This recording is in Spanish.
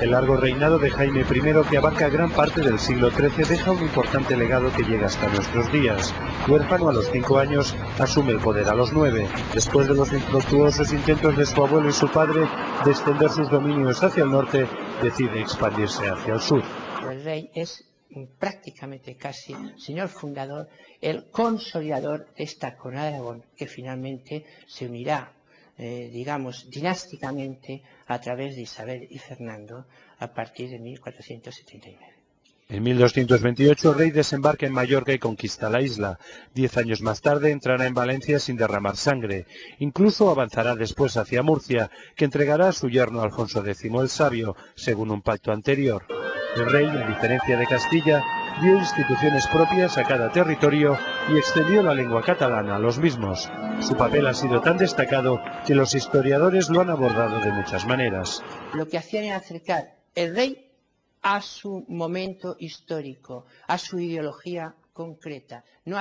El largo reinado de Jaime I, que abarca gran parte del siglo XIII, deja un importante legado que llega hasta nuestros días. Huérfano a los 5 años, asume el poder a los 9, después de los infructuosos intentos de su abuelo y su padre de extender sus dominios hacia el norte, decide expandirse hacia el sur. El rey es prácticamente casi, señor fundador, el consolidador de esta corona de Aragón, que finalmente se unirá, digamos, dinásticamente a través de Isabel y Fernando a partir de 1479. En 1228 el rey desembarca en Mallorca y conquista la isla. 10 años más tarde entrará en Valencia sin derramar sangre. Incluso avanzará después hacia Murcia, que entregará a su yerno Alfonso X el Sabio, según un pacto anterior. El rey, a diferencia de Castilla, dio instituciones propias a cada territorio y extendió la lengua catalana a los mismos. Su papel ha sido tan destacado que los historiadores lo han abordado de muchas maneras. Lo que hacían era acercar el rey a su momento histórico, a su ideología concreta. No